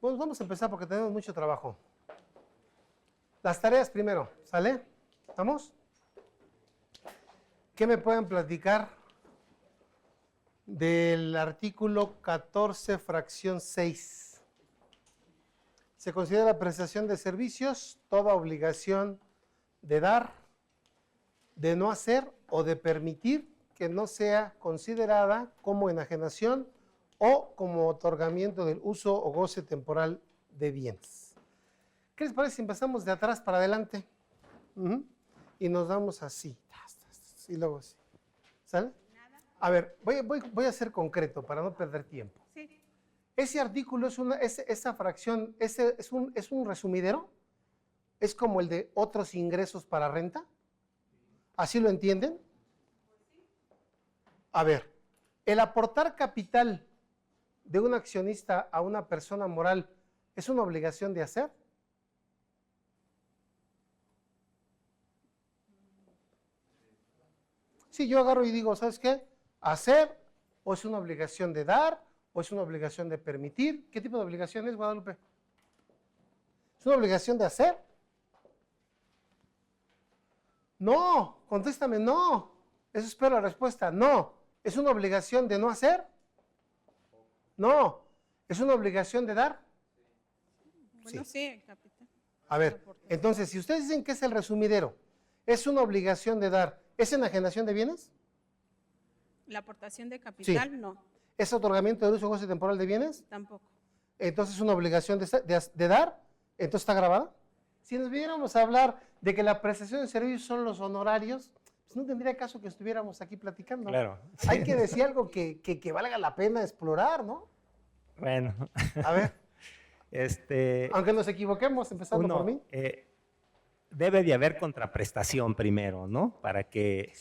Pues vamos a empezar porque tenemos mucho trabajo. Las tareas primero, ¿sale? ¿Estamos? ¿Qué me pueden platicar del artículo 14, fracción 6? Se considera prestación de servicios toda obligación de dar, de no hacer o de permitir que no sea considerada como enajenación o como otorgamiento del uso o goce temporal de bienes. ¿Qué les parece si empezamos de atrás para adelante? Y nos damos así. Y luego así. ¿Sale? A ver, voy a ser concreto para no perder tiempo. Sí. Ese artículo esa fracción, es un resumidero. ¿Es como el de otros ingresos para renta? ¿Así lo entienden? A ver, el aportar capital de un accionista a una persona moral es una obligación de hacer. Sí, yo agarro y digo, ¿sabes qué? Hacer, o es una obligación de dar, o es una obligación de permitir. ¿Qué tipo de obligación es, Guadalupe? ¿Es una obligación de hacer? No, contéstame, no. Eso espero la respuesta, no. ¿Es una obligación de no hacer? No. ¿Es una obligación de dar? Bueno, sí, capitán. A ver, entonces, si ustedes dicen que es el resumidero, es una obligación de dar, ¿es enajenación de bienes? La aportación de capital, Sí. no, ¿Es otorgamiento del uso o goce temporal de bienes? tampoco. Entonces, ¿es una obligación de dar? ¿Entonces está grabada? Si nos viéramos a hablar de que la prestación de servicios son los honorarios, pues no tendría caso que estuviéramos aquí platicando. Claro. Hay que decir algo que valga la pena explorar, ¿no? Bueno. A ver. Aunque nos equivoquemos, empezando por mí. Debe de haber contraprestación primero, ¿no? Para que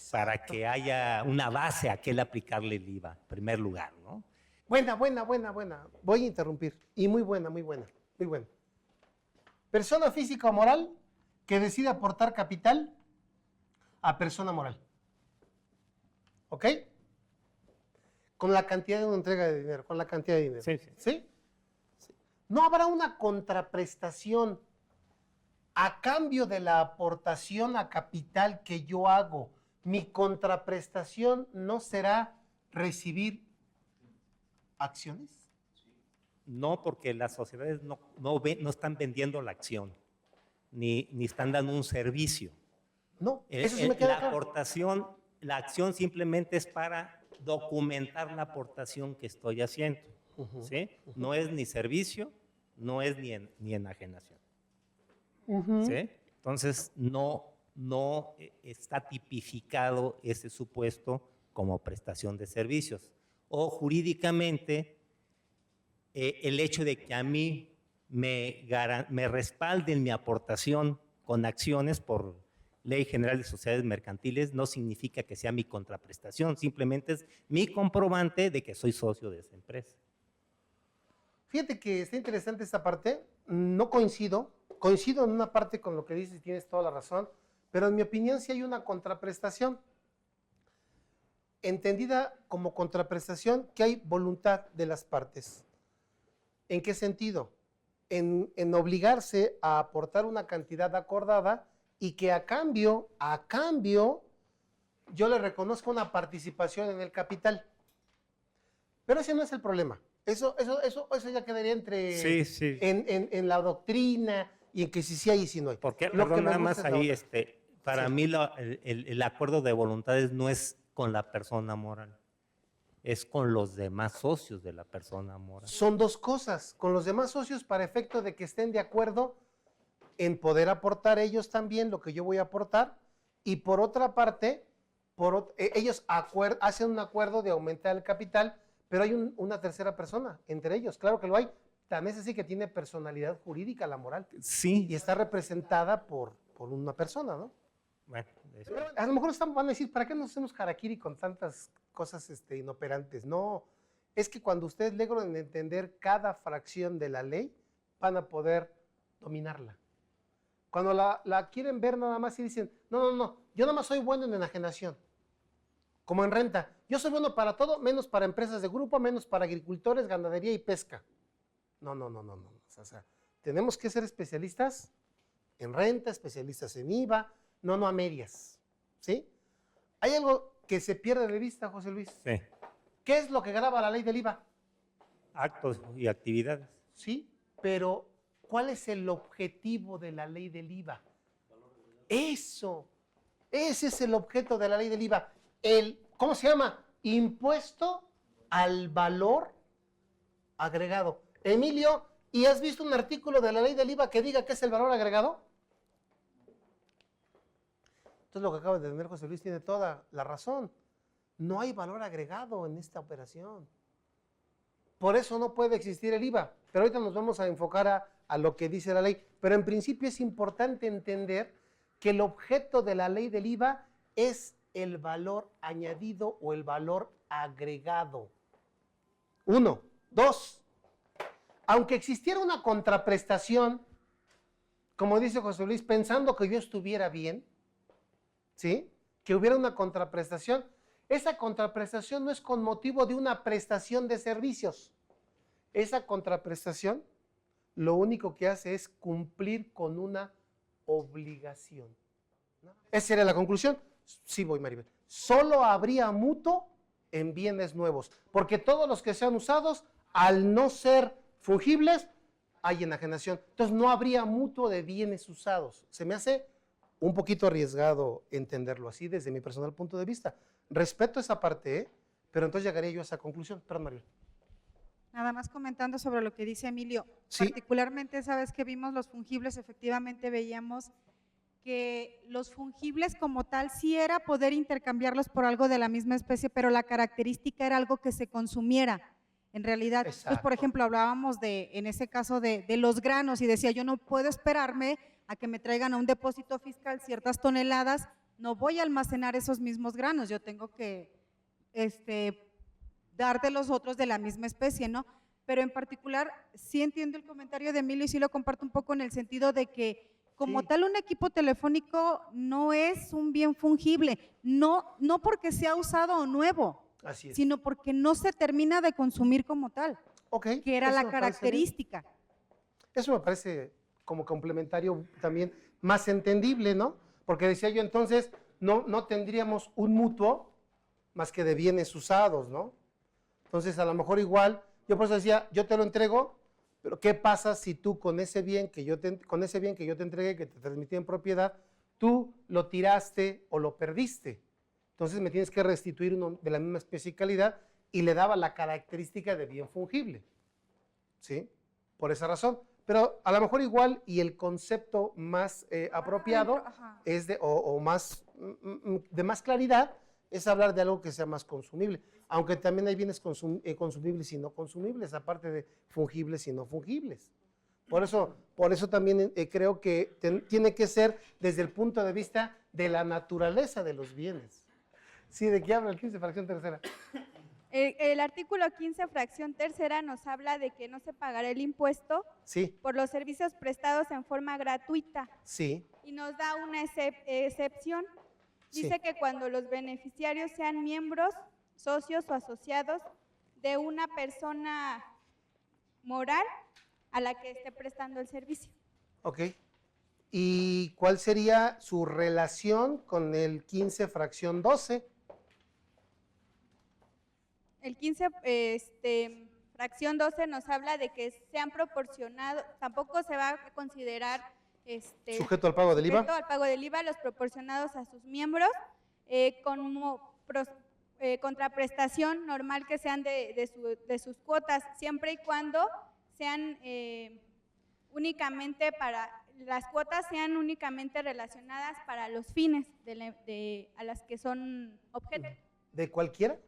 haya una base a que aplicarle el IVA, en primer lugar, ¿no? Buena. Voy a interrumpir. Y muy buena. Persona física o moral que decide aportar capital a persona moral. ¿Ok? Con la cantidad de una entrega de dinero, con la cantidad de dinero. Sí. ¿Sí? No habrá una contraprestación a cambio de la aportación a capital que yo hago. Mi contraprestación no será recibir acciones. No, porque las sociedades no están vendiendo la acción, ni están dando un servicio. No, eso sí me queda claro. Aportación, la acción simplemente es para documentar la aportación que estoy haciendo. ¿Sí? No es ni servicio, no es ni enajenación. ¿Sí? Entonces, no está tipificado ese supuesto como prestación de servicios. O jurídicamente, el hecho de que a mí me respalden mi aportación con acciones por Ley General de Sociedades Mercantiles no significa que sea mi contraprestación, simplemente es mi comprobante de que soy socio de esa empresa. Fíjate que está interesante esta parte, no coincido en una parte con lo que dices y tienes toda la razón, pero en mi opinión sí hay una contraprestación, entendida como contraprestación que hay voluntad de las partes. ¿En qué sentido? En obligarse a aportar una cantidad acordada y que a cambio, yo le reconozco una participación en el capital. Pero ese no es el problema. Eso ya quedaría en la doctrina y en que sí hay y si no hay. Porque, nada más ahí, para mí el acuerdo de voluntades no es con la persona moral, es con los demás socios de la persona moral. Son dos cosas, con los demás socios para efecto de que estén de acuerdo en poder aportar ellos también lo que yo voy a aportar, y por otra parte, ellos hacen un acuerdo de aumentar el capital, pero hay una tercera persona entre ellos, claro que lo hay. Tan es así que tiene personalidad jurídica la moral. Sí. Y está representada por una persona, ¿no? Bueno, a lo mejor van a decir, ¿para qué nos hacemos harakiri con tantas cosas inoperantes? No, es que cuando ustedes logran entender cada fracción de la ley, van a poder dominarla. Cuando la quieren ver nada más y dicen, no, yo nada más soy bueno en enajenación, como en renta. Yo soy bueno para todo, menos para empresas de grupo, menos para agricultores, ganadería y pesca. No. O sea, tenemos que ser especialistas en renta, especialistas en IVA, no a medias, ¿sí? Hay algo que se pierde de vista, José Luis. Sí. ¿Qué es lo que grava la ley del IVA? Actos y actividades. Sí, pero ¿cuál es el objetivo de la ley del IVA? Eso, ese es el objeto de la ley del IVA. ¿Cómo se llama? Impuesto al valor agregado. Emilio, ¿y has visto un artículo de la ley del IVA que diga qué es el valor agregado? Entonces lo que acaba de tener José Luis tiene toda la razón. No hay valor agregado en esta operación. Por eso no puede existir el IVA. Pero ahorita nos vamos a enfocar a lo que dice la ley. Pero en principio es importante entender que el objeto de la ley del IVA es el valor añadido o el valor agregado. 1. 2. Aunque existiera una contraprestación, como dice José Luis, pensando que yo estuviera bien, ¿sí? Que hubiera una contraprestación, esa contraprestación no es con motivo de una prestación de servicios. Esa contraprestación lo único que hace es cumplir con una obligación. Esa sería la conclusión. Sí, voy, Maribel. Solo habría mutuo en bienes nuevos, porque todos los que sean usados, al no ser fungibles, hay enajenación. Entonces no habría mutuo de bienes usados. Se me hace un poquito arriesgado entenderlo así desde mi personal punto de vista. Respeto esa parte, pero entonces llegaría yo a esa conclusión. Perdón, Maribel. Nada más comentando sobre lo que dice Emilio. Sí. Particularmente, sabes que vimos los fungibles, efectivamente veíamos que los fungibles como tal sí era poder intercambiarlos por algo de la misma especie, pero la característica era algo que se consumiera en realidad. Pues, por ejemplo, hablábamos en ese caso de los granos y decía, yo no puedo esperarme a que me traigan a un depósito fiscal ciertas toneladas, no voy a almacenar esos mismos granos, yo tengo que dar de los otros de la misma especie, ¿no? Pero en particular, sí entiendo el comentario de Emilio y sí lo comparto un poco en el sentido de que como tal un equipo telefónico no es un bien fungible, no porque sea usado o nuevo, Así es. sino porque no se termina de consumir como tal, que era la característica. Eso me parece como complementario también más entendible, ¿no? Porque decía yo entonces, no tendríamos un mutuo más que de bienes usados, ¿no? Entonces a lo mejor igual, yo por eso decía, yo te lo entrego, pero ¿qué pasa si tú con ese bien que yo te entregué, que te transmití en propiedad, tú lo tiraste o lo perdiste? Entonces me tienes que restituir uno de la misma especie y calidad y le daba la característica de bien fungible, ¿sí? Por esa razón. Pero a lo mejor igual y el concepto más apropiado es de más claridad es hablar de algo que sea más consumible, aunque también hay bienes consumibles y no consumibles, aparte de fungibles y no fungibles. Por eso también creo que tiene que ser desde el punto de vista de la naturaleza de los bienes. Sí, ¿de qué habla el 15 fracción tercera? El artículo 15, fracción tercera, nos habla de que no se pagará el impuesto por los servicios prestados en forma gratuita. Sí. Y nos da una excepción. Dice que cuando los beneficiarios sean miembros, socios o asociados de una persona moral a la que esté prestando el servicio. Ok. ¿Y cuál sería su relación con el 15, fracción 12? El 15, fracción 12 nos habla de que sean proporcionados, tampoco se va a considerar sujeto al pago del IVA. Sujeto al pago del IVA, los proporcionados a sus miembros, como contraprestación normal que sean de sus cuotas, siempre y cuando sean únicamente las cuotas sean únicamente relacionadas para los fines a las que son objeto. ¿De cualquiera?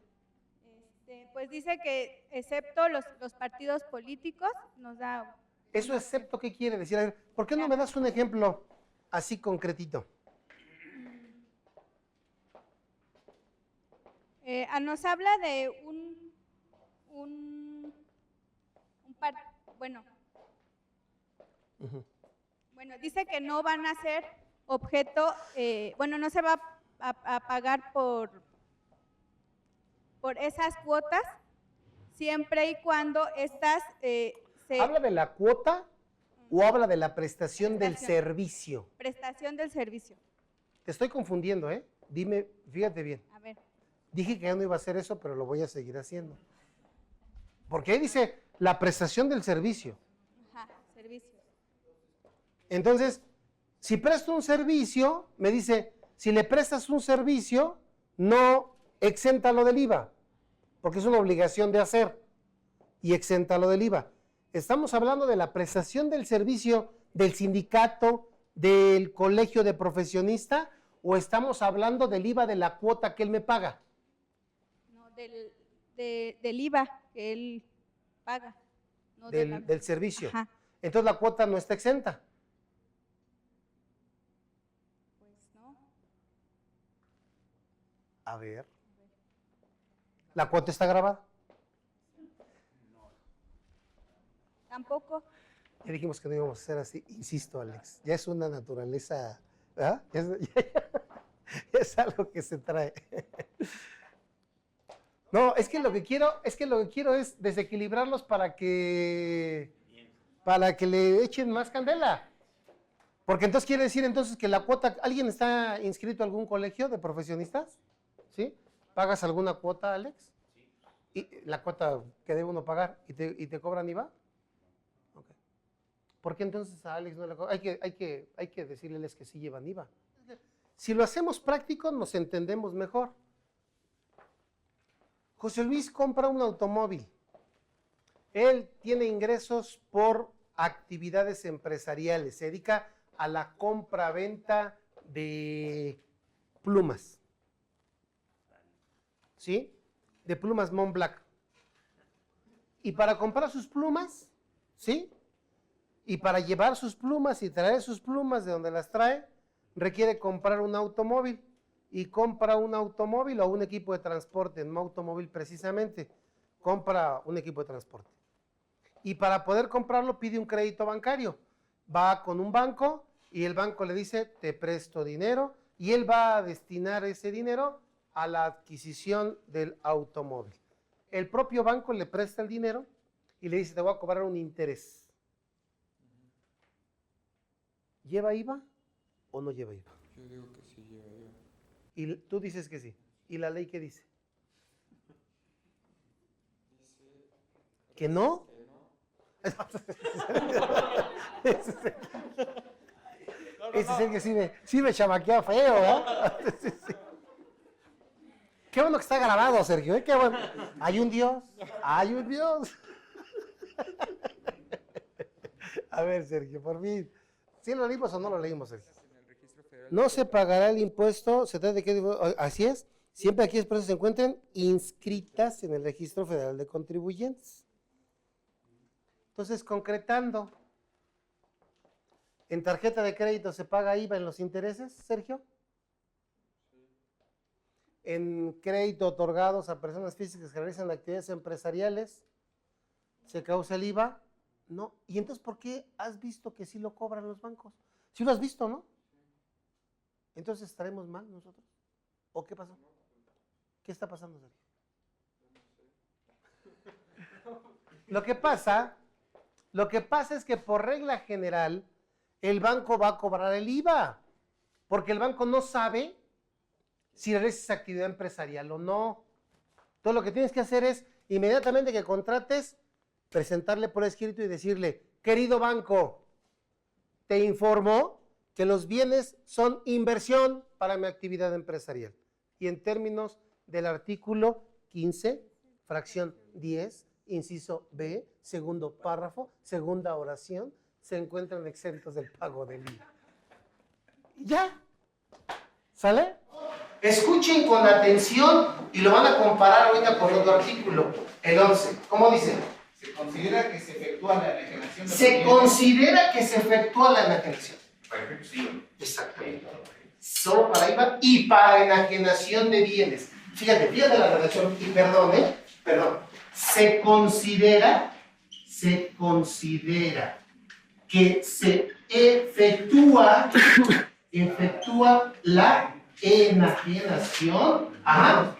Pues dice que excepto los partidos políticos nos da... ¿Eso excepto qué quiere decir? A ver, ¿por qué no me das un ejemplo así concretito? Nos habla de bueno, dice que no van a ser objeto, no se va a pagar por esas cuotas, siempre y cuando estas ¿Habla de la cuota ¿O habla de la prestación del Prestación. servicio? Prestación del servicio. Te estoy confundiendo, ¿eh? Dime, fíjate bien. A ver. Dije que ya no iba a hacer eso, pero lo voy a seguir haciendo. Porque ahí dice la prestación del servicio. Ajá, servicios. Entonces, si presto un servicio, me dice, si le prestas un servicio, no exéntalo del IVA, porque es una obligación de hacer, y exéntalo del IVA. Estamos hablando de la prestación del servicio del sindicato, del colegio de profesionista, o estamos hablando del IVA de la cuota que él me paga. No, del IVA que él paga. No de la- Del servicio. Ajá, Entonces la cuota no está exenta. pues no. A ver. ¿La cuota está grabada? Tampoco. Ya dijimos que no íbamos a hacer así. Insisto, Alex, ya es una naturaleza, ¿verdad? Ya es algo que se trae. No, es que lo que quiero es desequilibrarlos para que le echen más candela. Porque entonces quiere decir entonces que la cuota, ¿alguien está inscrito a algún colegio de profesionistas? ¿Sí? ¿Pagas alguna cuota, Alex? ¿Y la cuota que debe uno pagar y te cobran IVA? Okay. ¿Por qué entonces a Alex no le cobran? Hay que decirles que sí llevan IVA. Si lo hacemos práctico, nos entendemos mejor. José Luis compra un automóvil. Él tiene ingresos por actividades empresariales. Se dedica a la compra-venta de plumas. ¿Sí? De plumas Montblanc. Y para comprar sus plumas, ¿sí? Y para llevar sus plumas y traer sus plumas de donde las trae, requiere comprar un automóvil. Y compra un automóvil o un equipo de transporte, no automóvil precisamente, compra un equipo de transporte. Y para poder comprarlo pide un crédito bancario. Va con un banco y el banco le dice, te presto dinero, y él va a destinar ese dinero a la adquisición del automóvil. El propio banco le presta el dinero y le dice, te voy a cobrar un interés. ¿Lleva IVA o no lleva IVA? Yo digo que sí lleva IVA. Y tú dices que sí. ¿Y la ley qué dice? ¿Que no? Ese es el que sí me chamaquea feo, ¿verdad? Sí, sí. Qué bueno que está grabado, Sergio, ¿eh? Qué bueno. Hay un Dios, hay un Dios. A ver, Sergio, por fin. ¿Sí lo leímos o no lo leímos, Sergio? No se pagará el impuesto, se trata de que, así es, siempre aquellas personas se encuentren inscritas en el Registro Federal de Contribuyentes. Entonces, concretando, ¿en tarjeta de crédito se paga IVA en los intereses, Sergio? ¿En crédito otorgados a personas físicas que realizan actividades empresariales se causa el IVA? No. ¿Y entonces por qué has visto que sí lo cobran los bancos? Sí lo has visto, ¿no? Entonces, ¿estaremos mal nosotros? ¿O qué pasó? ¿Qué está pasando, Sergio? Lo que pasa es que por regla general, el banco va a cobrar el IVA, porque el banco no sabe si realizas actividad empresarial o no. Entonces, lo que tienes que hacer es, inmediatamente que contrates, presentarle por escrito y decirle, querido banco, te informo que los bienes son inversión para mi actividad empresarial. Y en términos del artículo 15, fracción 10, inciso B, segundo párrafo, segunda oración, se encuentran exentos del pago del IVA. ¿Ya? ¿Sale? Escuchen con atención y lo van a comparar ahorita con otro artículo, el 11. ¿Cómo dice? Se considera que se efectúa la enajenación de Se bienes. considera que se efectúa la enajenación. Perfecto, sí. Exactamente. Solo para IVA y para enajenación de bienes. Fíjate la redacción, y perdón. Se considera que se efectúa la enajenación. Ajá.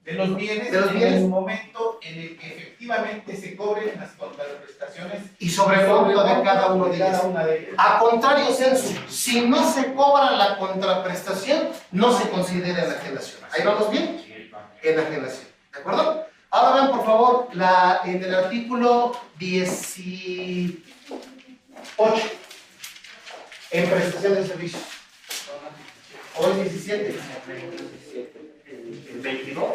De los bienes De los en bienes. el momento en el que efectivamente efectivamente se cobren las contraprestaciones Y sobre monto de cada uno de ellas. una de ellas. A contrario, Censo, si no se cobra la contraprestación, no se considera enajenación. ¿Ahí vamos bien? Enajenación. ¿De acuerdo? Ahora vean, por favor, en el artículo 18, en prestación de servicios. ¿O es 17? ¿El 22?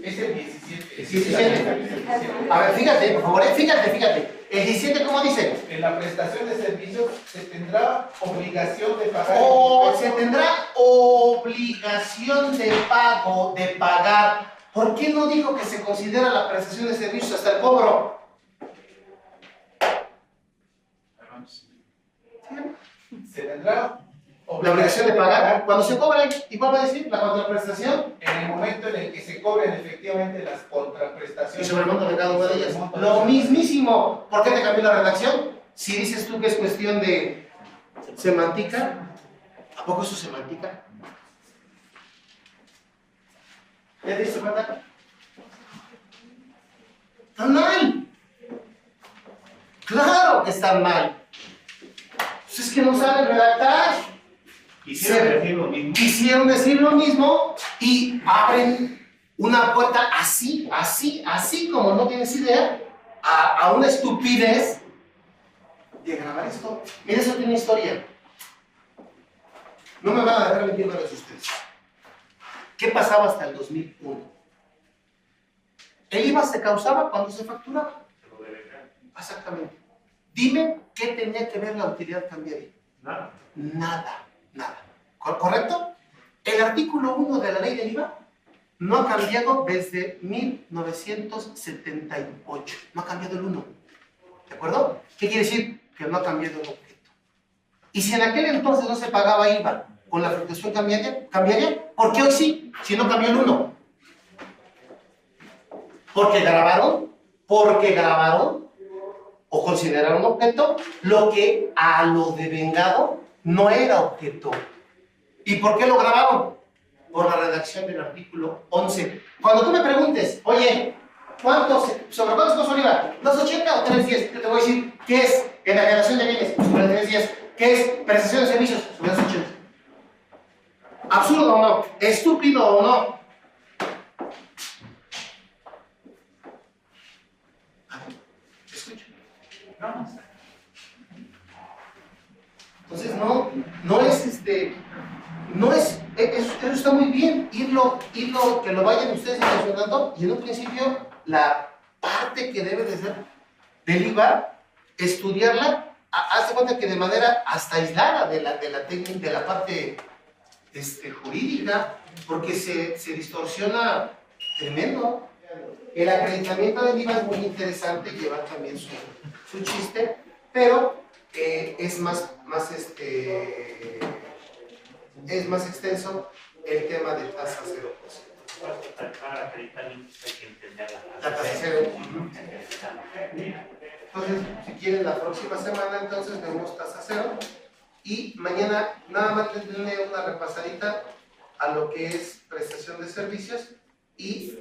Es el 17. El 17. A ver, fíjate, por favor, fíjate. El 17, ¿cómo dice? En la prestación de servicios se tendrá obligación de pagar. O se tendrá obligación de pago, de pagar. ¿Por qué no dijo que se considera la prestación de servicios hasta el cobro? Se tendrá La obligación de pagar. Cuando se cobre, ¿y cuál va a decir? La contraprestación. en el momento en el que se cobren efectivamente las Y contraprestaciones. sobre el monto de cada una de ellas. Sobre el monto de Lo cada- mismísimo. ¿Por qué te cambió la redacción? Si dices tú que es cuestión de semántica, ¿a poco eso es semántica? ¿Ya te diste cuenta? ¡Está mal! ¡Claro que está mal! Pues es que no saben redactar. Quisieron decir lo mismo. Quisieron decir lo mismo y abren una puerta así como no tienes idea, a una estupidez de grabar esto. Mira, eso tiene historia. No me van a dejar mentir una vez ustedes. ¿Qué pasaba hasta el 2001? El IVA se causaba cuando se facturaba. Exactamente. Dime qué tenía que ver la utilidad cambiaria. Nada. Nada. ¿Correcto? El artículo 1 de la ley del IVA no ha cambiado desde 1978. No ha cambiado el 1. ¿De acuerdo? ¿Qué quiere decir? Que no ha cambiado el objeto. Y si en aquel entonces no se pagaba IVA con la fluctuación cambiaria, ¿por qué hoy sí? Si no cambió el 1. Porque grabaron o consideraron objeto lo que a lo devengado no era objeto. ¿Y por qué lo grabaron? Por la redacción del artículo 11. Cuando tú me preguntes, oye, ¿sobre cuántos son IVA? ¿280 o 310? Yo te voy a decir, ¿qué es enajenación de bienes? Sobre 310. ¿Qué es prestación de servicios? Sobre 280. ¿Absurdo o no? ¿Estúpido o no? Escucha. Entonces eso está muy bien, irlo que lo vayan ustedes mencionando, y en un principio la parte que debe de ser del IVA, estudiarla, hazte cuenta que de manera hasta aislada de la técnica, de la parte jurídica, porque se distorsiona tremendo. El acreditamiento del IVA es muy interesante, lleva también su chiste, pero es más extenso el tema de tasa 0%. Para acreditarlo hay que entender La tasa 0. Entonces, si quieren, la próxima semana entonces vemos tasa 0, y mañana nada más les denle una repasadita a lo que es prestación de servicios, y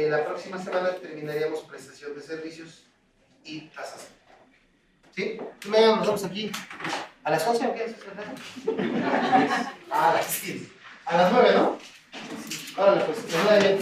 la próxima semana terminaríamos prestación de servicios y tasa 0. ¿Sí? Mañana nos vemos aquí a las 11 o qué es? A las 10. A las 9, ¿no? Órale, pues, que se vaya bien.